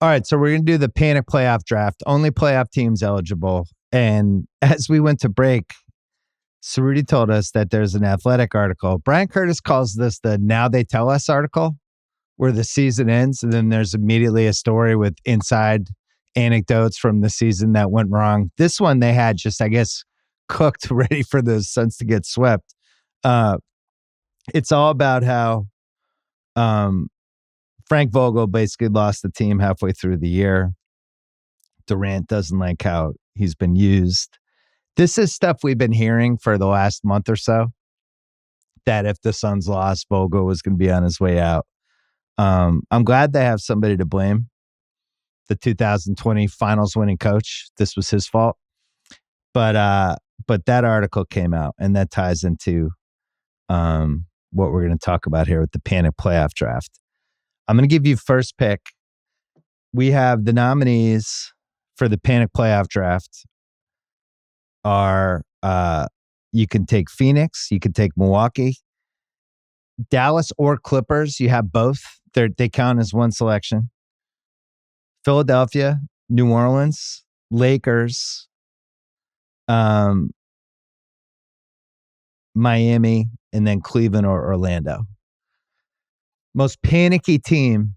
All right, so we're going to do the panic playoff draft. Only playoff teams eligible. And as we went to break, Cerruti told us that there's an Athletic article. Brian Curtis calls this the Now They Tell Us article, where the season ends and then there's immediately a story with inside anecdotes from the season that went wrong. This one they had just, I guess, cooked, ready for the Suns to get swept. It's all about how Frank Vogel basically lost the team halfway through the year. Durant doesn't like how he's been used. This is stuff we've been hearing for the last month or so, that if the Suns lost, Vogel was going to be on his way out. I'm glad they have somebody to blame. The 2020 finals winning coach. This was his fault. But that article came out, and that ties into what we're going to talk about here with the panic playoff draft. I'm going to give you first pick. We have the nominees for the panic playoff draft are you can take Phoenix, you can take Milwaukee, Dallas or Clippers. You have both. They count as one selection. Philadelphia, New Orleans, Lakers, Miami, and then Cleveland or Orlando. Most panicky team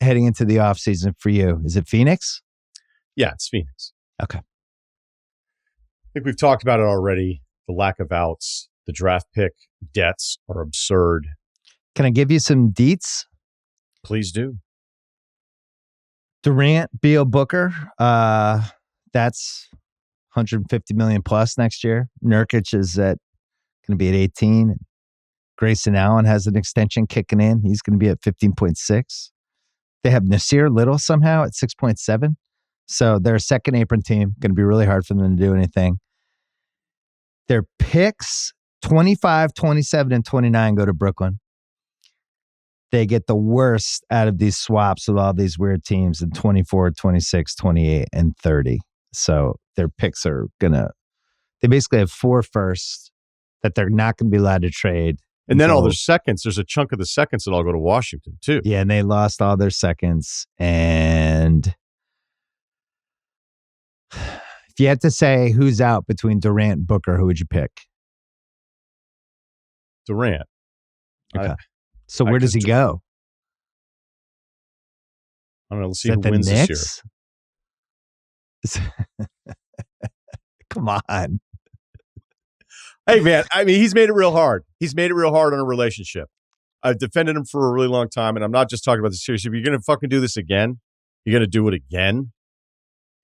heading into the offseason for you. Is it Phoenix? Yeah, it's Phoenix. Okay. I think we've talked about it already. The lack of outs, the draft pick debts are absurd. Can I give you some deets? Please do. Durant, Beal, Booker. That's 150 million plus next year. Nurkic is going to be at 18. Grayson Allen has an extension kicking in. He's going to be at 15.6. They have Nasir Little somehow at 6.7. So they're a second apron team. Going to be really hard for them to do anything. Their picks, 25, 27, and 29 go to Brooklyn. They get the worst out of these swaps with all these weird teams in 24, 26, 28, and 30. So their picks are they basically have 4 firsts that they're not going to be allowed to trade. And then all their seconds, there's a chunk of the seconds that all go to Washington too. Yeah, and they lost all their seconds. And if you had to say who's out between Durant and Booker, who would you pick? Durant. Okay. So where does he go? I don't know. Let's see who wins this year. Come on. Hey, man. I mean, he's made it real hard. He's made it real hard on a relationship. I've defended him for a really long time, and I'm not just talking about the series. If you're going to fucking do this again, you're going to do it again.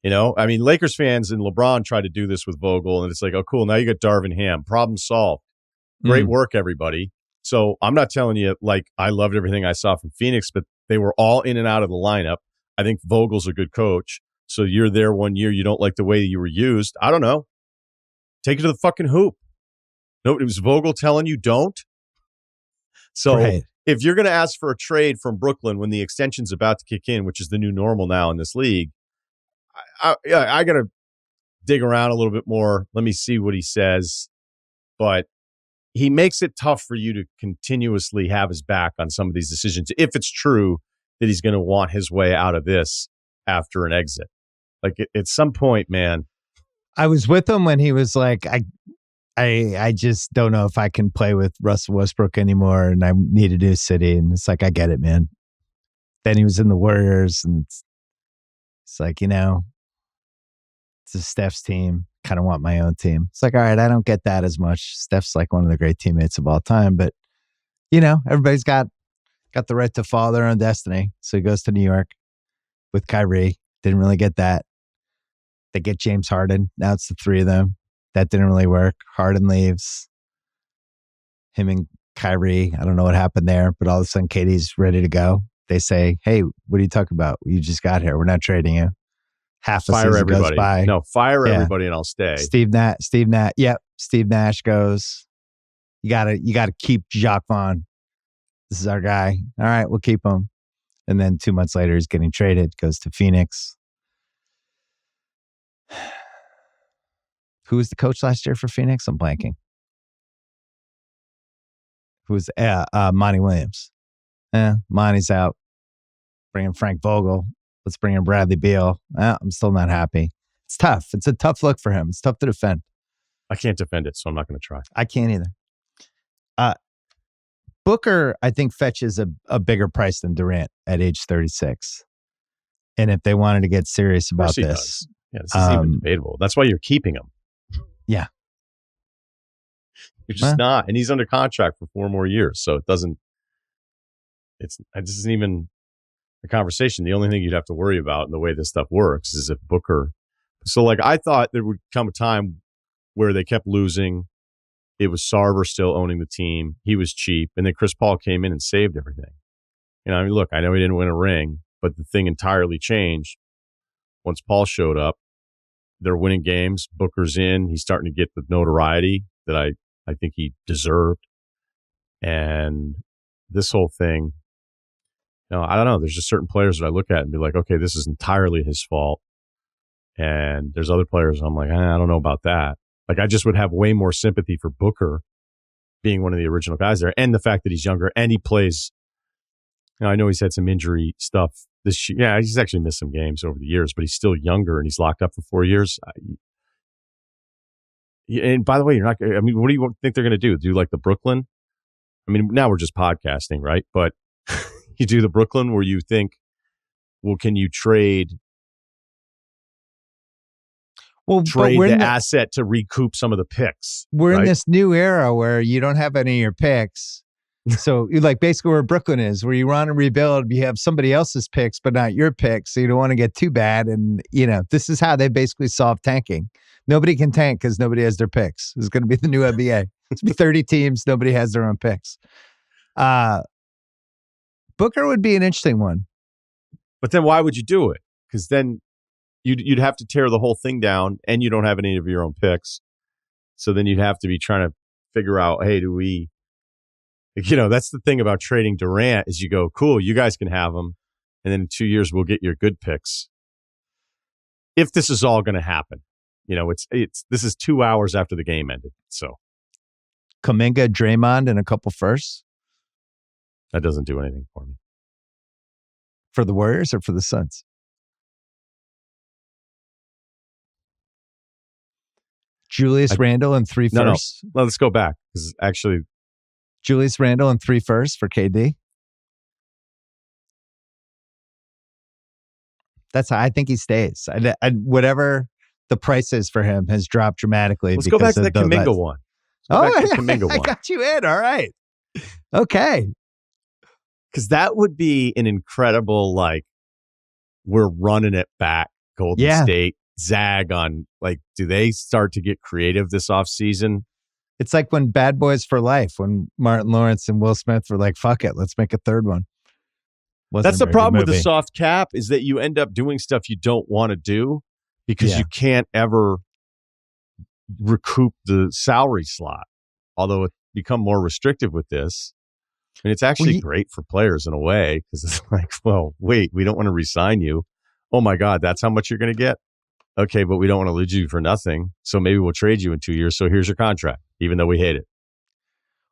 You know? I mean, Lakers fans and LeBron tried to do this with Vogel, and it's like, oh, cool. Now you got Darvin Ham. Problem solved. Great work, everybody. So I'm not telling you, like, I loved everything I saw from Phoenix, but they were all in and out of the lineup. I think Vogel's a good coach. So you're there one year, you don't like the way you were used. I don't know. Take it to the fucking hoop. No, it was Vogel telling you don't. So if you're going to ask for a trade from Brooklyn when the extension's about to kick in, which is the new normal now in this league, I got to dig around a little bit more. Let me see what he says. But he makes it tough for you to continuously have his back on some of these decisions if it's true that he's going to want his way out of this after an exit. Like at some point, man. I was with him when he was like, I just don't know if I can play with Russell Westbrook anymore, and I need a new city. And it's like, I get it, man. Then he was in the Warriors, and it's like, you know, it's a Steph's team. Kind of want my own team. It's like, all right, I don't get that as much. Steph's like one of the great teammates of all time, but you know, everybody's got the right to follow their own destiny. So he goes to New York with Kyrie. Didn't really get that. They get James Harden. Now it's the 3 of them. That didn't really work. Harden leaves. Him and Kyrie. I don't know what happened there, but all of a sudden KD's ready to go. They say, hey, what are you talking about? You just got here. We're not trading you. Half a season goes by. No, fire everybody and I'll stay. Steve Nash. Yep. Steve Nash goes, you gotta keep Jacques Vaughn. This is our guy. All right, we'll keep him. And then 2 months later, he's getting traded, goes to Phoenix. Who was the coach last year for Phoenix? I'm blanking. Who was Monty Williams? Monty's out. Bringing Frank Vogel. Let's bring in Bradley Beal. I'm still not happy. It's tough. It's a tough look for him. It's tough to defend. I can't defend it, so I'm not going to try. I can't either. Booker, I think, fetches a bigger price than Durant at age 36. And if they wanted to get serious about this. Yeah, this isn't even debatable. That's why you're keeping him. Yeah. You're just not. And he's under contract for 4 more years. So this isn't even a conversation. The only thing you'd have to worry about in the way this stuff works is if Booker. So, like, I thought there would come a time where they kept losing. It was Sarver still owning the team. He was cheap. And then Chris Paul came in and saved everything. You know, I mean, look, I know he didn't win a ring, but the thing entirely changed once Paul showed up. They're winning games. Booker's in. He's starting to get the notoriety that I think he deserved. And this whole thing, you know, I don't know. There's just certain players that I look at and be like, okay, this is entirely his fault. And there's other players I'm like, I don't know about that. Like, I just would have way more sympathy for Booker being one of the original guys there, and the fact that he's younger and he plays. You know, I know he's had some injury stuff this year. Yeah, he's actually missed some games over the years, but he's still younger and he's locked up for 4 years. And by the way, you're not. I mean, what do you think they're going to do? Do like the Brooklyn? I mean, now we're just podcasting, right? But you do the Brooklyn where you think, well, can you trade the asset to recoup some of the picks? We're in this new era where you don't have any of your picks. So you like basically where Brooklyn is, where you want to rebuild, you have somebody else's picks, but not your picks. So you don't want to get too bad. And, you know, this is how they basically solve tanking. Nobody can tank because nobody has their picks. It's going to be the new NBA. It's going to be 30 teams. Nobody has their own picks. Booker would be an interesting one. But then why would you do it? Because then you'd have to tear the whole thing down and you don't have any of your own picks. So then you'd have to be trying to figure out, hey, do we, you know, that's the thing about trading Durant is you go, cool, you guys can have them. And then in 2 years, we'll get your good picks. If this is all going to happen, you know, this is 2 hours after the game ended. So Kuminga, Draymond, and a couple firsts. That doesn't do anything for me. For the Warriors or for the Suns? Julius Randle and 3 firsts. No, let's go back. Because actually, Julius Randle and 3 firsts for KD. That's how I think he stays. Whatever the price is for him has dropped dramatically. Let's go back to the Kuminga one. I got you in. All right. Okay. Because that would be an incredible, like, we're running it back, Golden State, zag on, like, do they start to get creative this offseason? It's like when Bad Boys for Life, when Martin Lawrence and Will Smith were like, fuck it, let's make a third one. That's the problem with the soft cap is that you end up doing stuff you don't want to do because you can't ever recoup the salary slot. Although it's become more restrictive with this. And it's actually great for players in a way because it's like, well, wait, we don't want to re-sign you. Oh my God, that's how much you're going to get? Okay, but we don't want to lose you for nothing. So maybe we'll trade you in 2 years. So here's your contract, even though we hate it.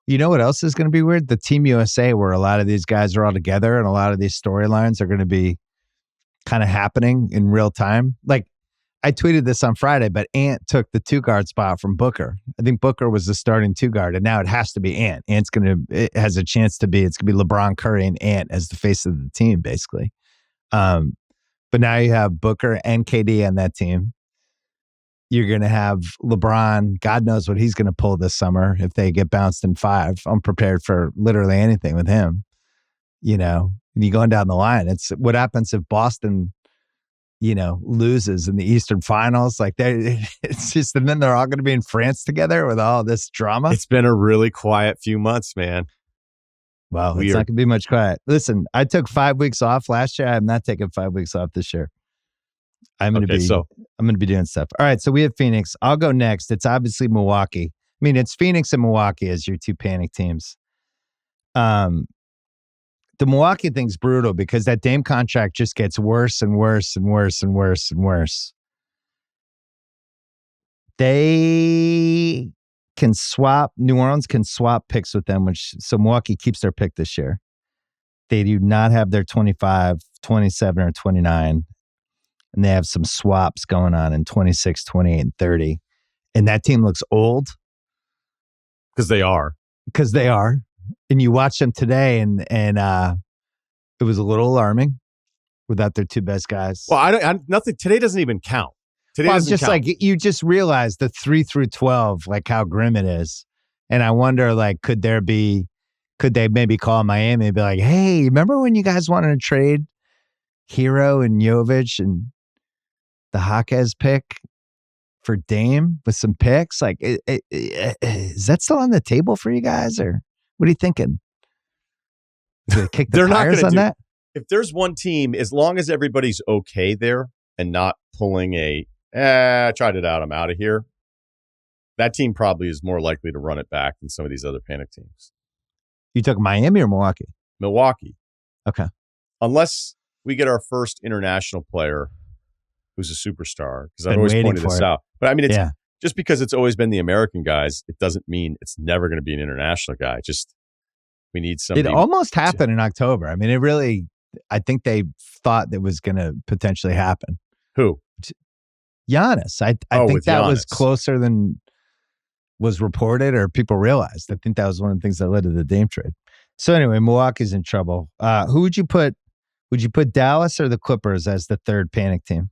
You know what else is going to be weird? The Team USA, where a lot of these guys are all together and a lot of these storylines are going to be kind of happening in real time. Like, I tweeted this on Friday, but Ant took the 2-guard spot from Booker. I think Booker was the starting 2-guard, and now it has to be Ant. It has a chance to be, it's going to be LeBron, Curry, and Ant as the face of the team, basically. But now you have Booker and KD on that team. You're going to have LeBron. God knows what he's going to pull this summer if they get bounced in 5. I'm prepared for literally anything with him. You know, and you going down the line. It's what happens if Boston, you know, loses in the Eastern Finals. Like, it's just, and then they're all going to be in France together with all this drama. It's been a really quiet few months, man. Well, it's not going to be much quiet. Listen, I took 5 weeks off last year. I'm not taking 5 weeks off this year. I'm going to be doing stuff. All right. So we have Phoenix. I'll go next. It's obviously Milwaukee. I mean, it's Phoenix and Milwaukee as your 2 panic teams. The Milwaukee thing's brutal because that Dame contract just gets worse and worse and worse and worse and worse. They can swap, New Orleans can swap picks with them, so Milwaukee keeps their pick this year. They do not have their 25, 27, or 29. and they have some swaps going on in 26, 28, and 30. And that team looks old. Because they are. And you watch them today, and it was a little alarming without their two best guys. Well, nothing today doesn't even count. Today well, doesn't just count. like you just realize the 3 through 12, like how grim it is. And I wonder, like, could they maybe call Miami and be like, hey, remember when you guys wanted to trade Hero and Jovic and the Jaquez pick for Dame with some picks? Like, is that still on the table for you guys, or what are you thinking? They kick the tires on that? If there's one team, as long as everybody's okay there and not pulling I tried it out, I'm out of here, that team probably is more likely to run it back than some of these other panic teams. You took Miami or Milwaukee? Milwaukee. Okay. Unless we get our first international player who's a superstar, because I've always pointed this out. But I mean, it's just because it's always been the American guys, it doesn't mean it's never going to be an international guy. Just we need somebody. It almost happened in October. I mean, it really, I think they thought that was going to potentially happen. Who? Giannis. I think that was closer than was reported or people realized. I think that was one of the things that led to the Dame trade. So anyway, Milwaukee's in trouble. Who would you put? Would you put Dallas or the Clippers as the third panic team?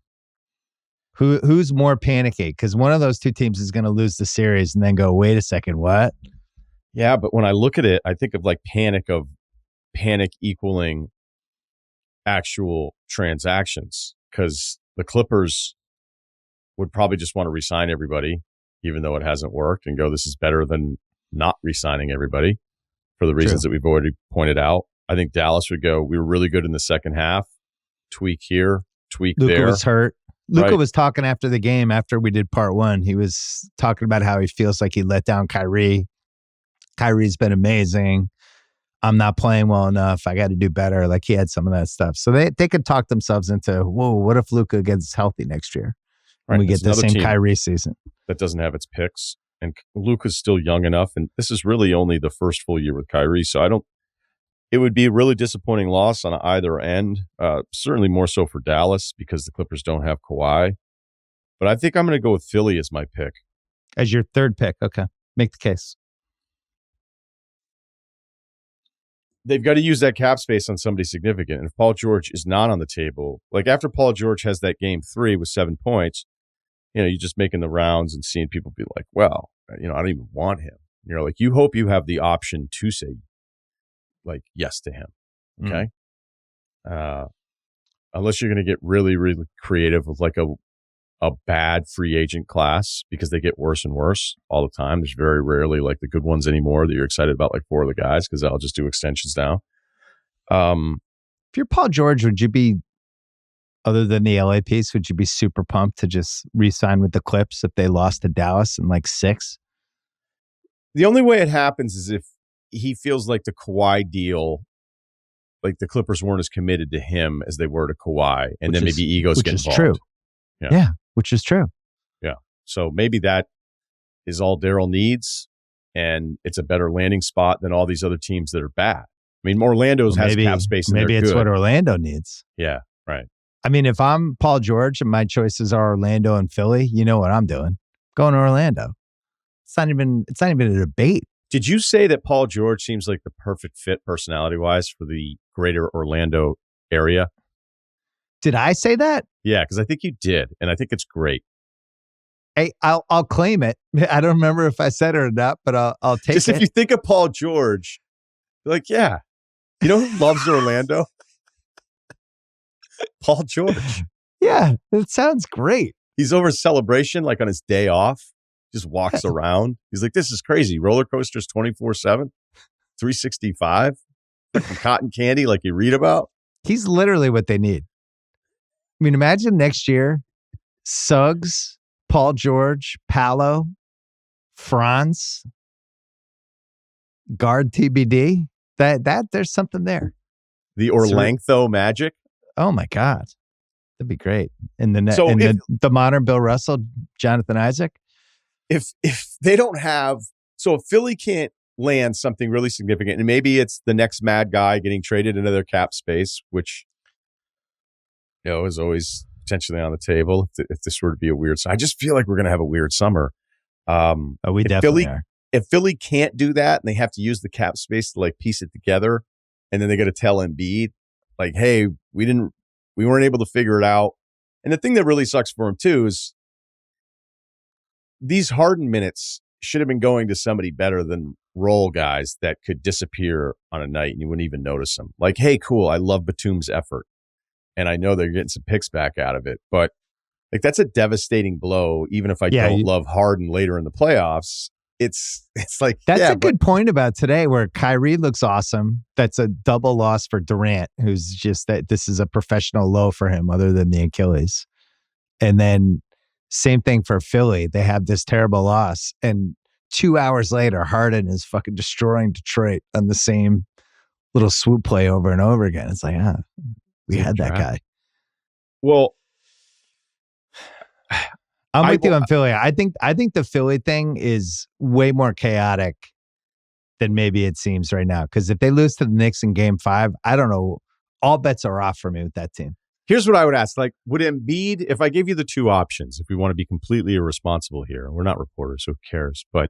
Who's more panicky? Because one of those two teams is going to lose the series and then go, wait a second, what? Yeah, but when I look at it, I think of like panic equaling actual transactions, because the Clippers would probably just want to re-sign everybody, even though it hasn't worked, and go, this is better than not re-signing everybody for the reasons that we've already pointed out. I think Dallas would go, we were really good in the second half. Tweak here, tweak there. Luka was hurt. Luka was talking after the game, after we did part one. He was talking about how he feels like he let down Kyrie. Kyrie's been amazing. I'm not playing well enough. I got to do better. Like, he had some of that stuff. So they could talk themselves into, whoa, what if Luka gets healthy next year? And we get the same Kyrie season. That doesn't have its picks. And Luka's still young enough. And this is really only the first full year with Kyrie. So it would be a really disappointing loss on either end. Certainly more so for Dallas because the Clippers don't have Kawhi. But I think I'm going to go with Philly as my pick. As your third pick. Okay. Make the case. They've got to use that cap space on somebody significant. And if Paul George is not on the table, like after Paul George has that game 3 with 7 points, you're just making the rounds and seeing people be like, well, I don't even want him. Like, you hope you have the option to say, like, yes to him. Okay. Unless you're going to get really, really creative with like a bad free agent class, because they get worse and worse all the time. There's very rarely like the good ones anymore that you're excited about, like 4 of the guys, because they'll just do extensions now. If you're Paul George, would you be, other than the LA piece, would you be super pumped to just re-sign with the Clips if they lost to Dallas in like 6? The only way it happens is if he feels like the Kawhi deal, like the Clippers weren't as committed to him as they were to Kawhi, and then maybe egos get involved. Which is true. Yeah, which is true. Yeah. So maybe that is all Daryl needs, and it's a better landing spot than all these other teams that are bad. I mean, Orlando's has cap space and maybe they're it's good. what Orlando needs. Yeah, right. I mean, if I'm Paul George and my choices are Orlando and Philly, you know what I'm doing. Going to Orlando. It's not even a debate. Did you say that Paul George seems like the perfect fit personality-wise for the greater Orlando area? Did I say that? Yeah, because I think you did, and I think it's great. Hey, I'll claim it. I don't remember if I said it or not, but I'll take it. Just if you think of Paul George, you're like, yeah. You know who loves Orlando? Paul George. Yeah, it sounds great. He's over a celebration, like on his day off. Just walks around. He's like, this is crazy. Roller coasters 24/7, 365. Freaking cotton candy like you read about. He's literally what they need. I mean, imagine next year, Suggs, Paul George, Paolo, Franz, guard TBD. That there's something there. The Orlangtho Magic. Oh my God, that'd be great. And the modern Bill Russell, Jonathan Isaac. If they don't have, so if Philly can't land something really significant, and maybe it's the next mad guy getting traded into their cap space, which is always potentially on the table if this were to be a weird. I just feel like we're going to have a weird summer. We definitely are. If Philly can't do that and they have to use the cap space to like piece it together, and then they got to tell Embiid like, "Hey, we weren't able to figure it out." And the thing that really sucks for him too is these Harden minutes should have been going to somebody better than role guys that could disappear on a night and you wouldn't even notice them. Like, hey, cool, I love Batum's effort, and I know they're getting some picks back out of it, but like that's a devastating blow. Even if I don't love Harden later in the playoffs, it's like that's a good point about today, where Kyrie looks awesome. That's a double loss for Durant, who's just that this is a professional low for him, other than the Achilles. And then same thing for Philly. They have this terrible loss, and 2 hours later, Harden is fucking destroying Detroit on the same little swoop play over and over again. It's like, we had that guy. Well, I'm with you on Philly. I think the Philly thing is way more chaotic than maybe it seems right now. Because if they lose to the Knicks in Game 5, I don't know. All bets are off for me with that team. Here's what I would ask. Like, would Embiid, if I gave you the two options, if we want to be completely irresponsible here, we're not reporters, so who cares? But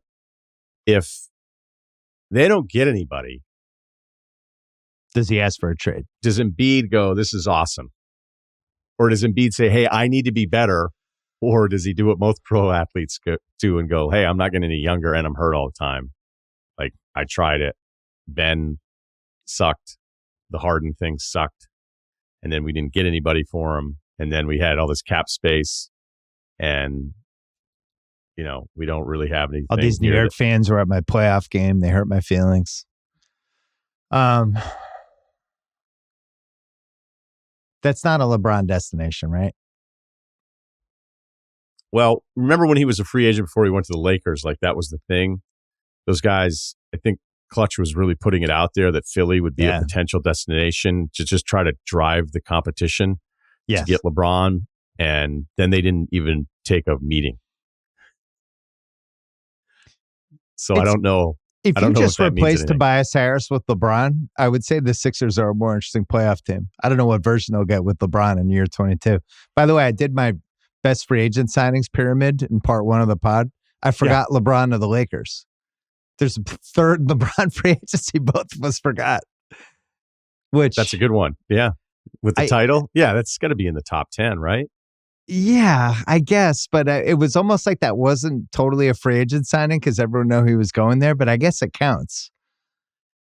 if they don't get anybody, does he ask for a trade? Does Embiid go, this is awesome? Or does Embiid say, hey, I need to be better? Or does he do what most pro athletes do and go, hey, I'm not getting any younger and I'm hurt all the time. Like, I tried it. Ben sucked. The Harden thing sucked. And then we didn't get anybody for him. And then we had all this cap space. And, you know, we don't really have anything. All these New York fans were at my playoff game. They hurt my feelings. That's not a LeBron destination, right? Well, remember when he was a free agent before he went to the Lakers? Like, that was the thing. Those guys, I think Clutch was really putting it out there that Philly would be a potential destination to just try to drive the competition to get LeBron. And then they didn't even take a meeting. So I don't know. If you just replace Tobias Harris with LeBron, I would say the Sixers are a more interesting playoff team. I don't know what version they'll get with LeBron in year 22. By the way, I did my best free agent signings pyramid in part 1 of the pod. I forgot LeBron to the Lakers. There's a third LeBron free agency both of us forgot. Which that's a good one. Yeah. With the title? Yeah, that's got to be in the top 10, right? Yeah, I guess. But it was almost like that wasn't totally a free agent signing because everyone knew he was going there. But I guess it counts.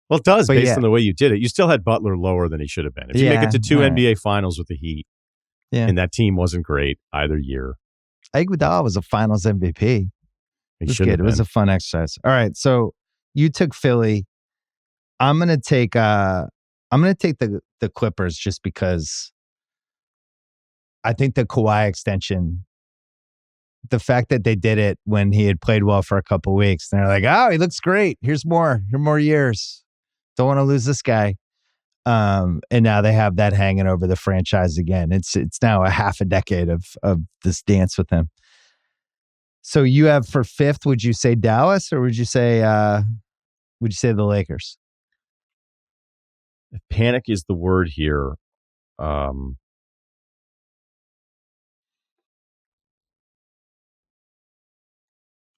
Well, it does based on the way you did it. You still had Butler lower than he should have been. If you make it to 2 NBA finals with the Heat, and that team wasn't great either year. Iguodala was a finals MVP. It was good. It was a fun exercise. All right, so you took Philly. I'm gonna take the Clippers just because I think the Kawhi extension, the fact that they did it when he had played well for a couple of weeks, and they're like, oh, he looks great. Here's more years. Don't want to lose this guy. And now they have that hanging over the franchise again. It's now a half a decade of this dance with him. So you have for 5th, would you say Dallas or would you say the Lakers? If panic is the word here.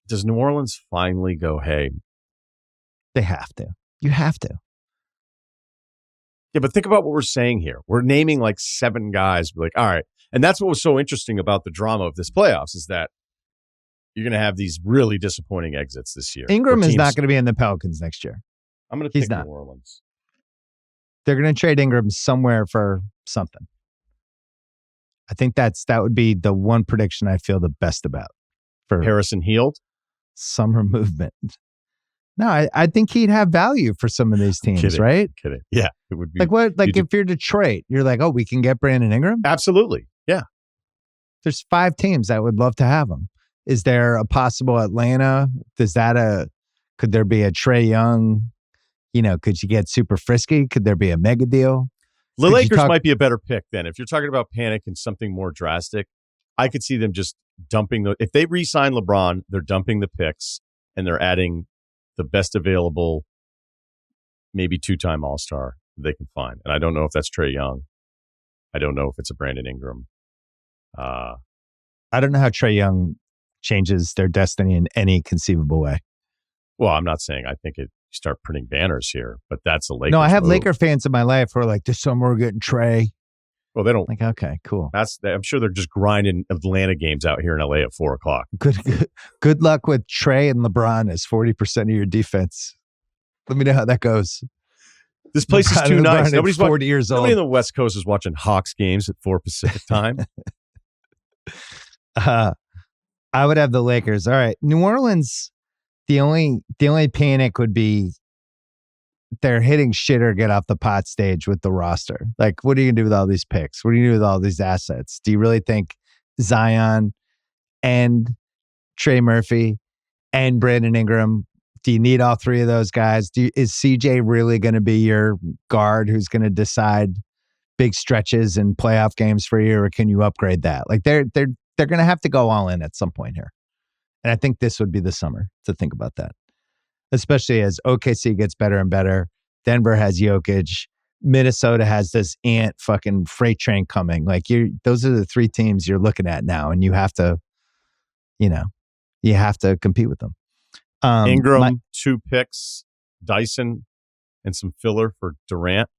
Does New Orleans finally go, hey? They have to. You have to. Yeah, but think about what we're saying here. We're naming like 7 guys. We're like, all right. And that's what was so interesting about the drama of this playoffs is that you're going to have these really disappointing exits this year. Ingram is not going to be in the Pelicans next year. I'm going to pick New Orleans. They're going to trade Ingram somewhere for something. I think that would be the one prediction I feel the best about. For Harrison Healed? Summer movement. No, I think he'd have value for some of these teams, right? Kidding. Yeah. It would be like what? Like if you're Detroit, you're like, oh, we can get Brandon Ingram? Absolutely. Yeah. There's 5 teams that would love to have him. Is there a possible Atlanta? Could there be a Trae Young? You know, could you get super frisky? Could there be a mega deal? The Lakers might be a better pick then. If you're talking about panic and something more drastic, I could see them just dumping if they re-sign LeBron, they're dumping the picks and they're adding the best available, maybe 2-time All-Star they can find. And I don't know if that's Trae Young. I don't know if it's a Brandon Ingram. I don't know how Trae Young changes their destiny in any conceivable way. Well, I'm not saying I think you start printing banners here, but that's a Lakers No, I have move. Laker fans in my life who are like, this summer we're getting Trae. Well, they don't. Like, okay, cool. I'm sure they're just grinding Atlanta games out here in LA at 4:00. Good luck with Trae and LeBron as 40% of your defense. Let me know how that goes. This place is too nice. Nobody's 40 years old. Nobody in the West Coast is watching Hawks games at 4 Pacific time. I would have the Lakers. All right, New Orleans. The only panic would be they're hitting shit or get off the pot stage with the roster. Like, what are you gonna do with all these picks? What are you gonna do with all these assets? Do you really think Zion and Trey Murphy and Brandon Ingram? Do you need all three of those guys? Is CJ really going to be your guard who's going to decide big stretches and playoff games for you, or can you upgrade that? Like they're going to have to go all in at some point here, and I think this would be the summer to think about that, especially as OKC gets better and better. Denver has Jokic. Minnesota has this ant fucking freight train coming. Like those are the three teams you're looking at now, and you have to compete with them. Ingram, 2 picks, Dyson, and some filler for Durant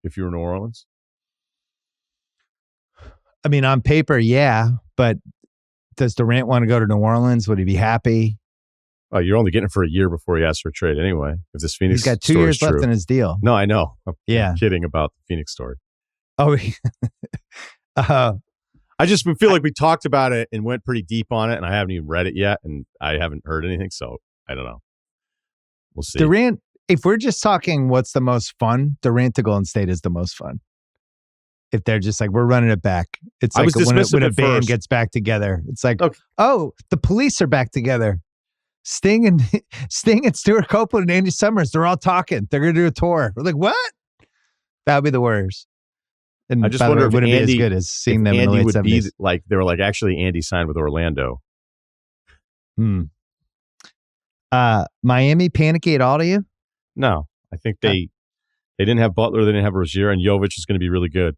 if you were New Orleans. I mean, on paper, yeah, but does Durant want to go to New Orleans? Would he be happy? Oh, you're only getting it for a year before he asks for a trade anyway. If this Phoenix, he's got 2 years left in his deal. No, I know. I'm yeah, kidding about the Phoenix story. Oh, I just feel like we talked about it and went pretty deep on it, and I haven't even read it yet, and I haven't heard anything, so I don't know. We'll see. Durant, if we're just talking what's the most fun, Durant to Golden State is the most fun. If they're just like, we're running it back. It's like when a band gets back together. It's like, okay. Oh, the Police are back together. Sting and Stuart Copeland and Andy Summers, they're all talking. They're going to do a tour. We're like, what? That would be the worst. And I just wonder if Andy, be as good as seeing them Andy in the late would 70s. Be like, they were like, actually, Andy signed with Orlando. Miami panicky at all to you? No, I think they didn't have Butler, they didn't have Rozier, and Jovic is going to be really good.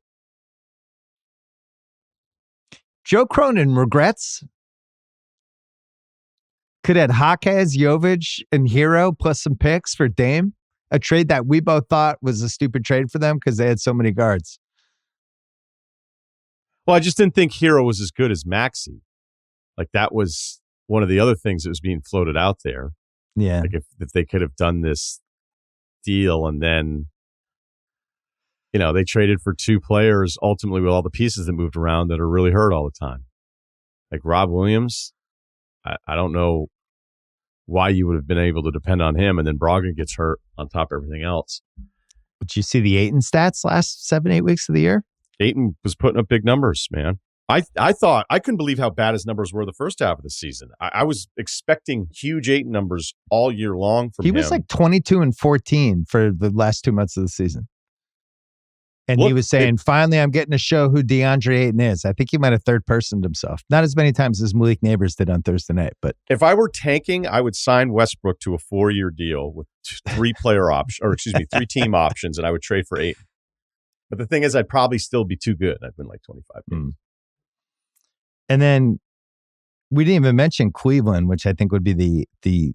Joe Cronin regrets. Could add Jaquez, Jovic, and Hero plus some picks for Dame. A trade that we both thought was a stupid trade for them because they had so many guards. Well, I just didn't think Hero was as good as Maxey. Like that was one of the other things that was being floated out there. Yeah. Like if they could have done this deal and then, they traded for 2 players ultimately with all the pieces that moved around that are really hurt all the time. Like Rob Williams, I don't know why you would have been able to depend on him, and then Brogdon gets hurt on top of everything else. Did you see the Ayton stats last 7-8 weeks of the year? Ayton was putting up big numbers, man. I thought I couldn't believe how bad his numbers were the first half of the season. I was expecting huge Ayton numbers all year long from him. He was like 22 and 14 for the last 2 months of the season. And he was saying, finally, I'm getting to show who DeAndre Ayton is. I think he might have third-personed himself. Not as many times as Malik Neighbors did on Thursday night. But if I were tanking, I would sign Westbrook to a 4-year deal with 3-player option, or 3-team options, and I would trade for Ayton. But the thing is, I'd probably still be too good. I've been like 25 games. And then we didn't even mention Cleveland, which I think would be the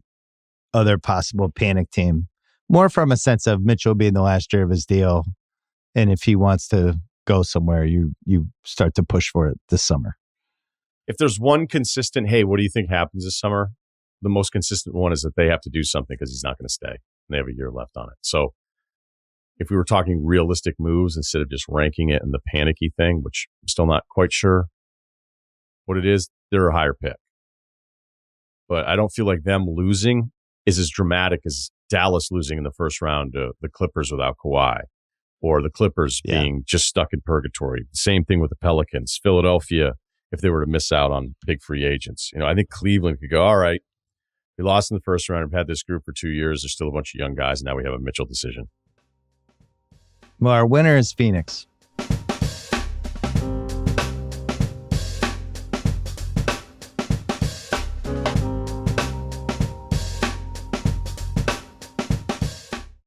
other possible panic team. More from a sense of Mitchell being the last year of his deal. And if he wants to go somewhere, you start to push for it this summer. If there's one consistent, hey, what do you think happens this summer? The most consistent one is that they have to do something because he's not going to stay. And they have a year left on it. So if we were talking realistic moves instead of just ranking it in the panicky thing, which I'm still not quite sure what it is, they're a higher pick. But I don't feel like them losing is as dramatic as Dallas losing in the first round to the Clippers without Kawhi. Or the Clippers being just stuck in purgatory. Same thing with the Pelicans. Philadelphia, if they were to miss out on big free agents. I think Cleveland could go, all right, we lost in the first round. We've had this group for 2 years. There's still a bunch of young guys. And now we have a Mitchell decision. Well, our winner is Phoenix.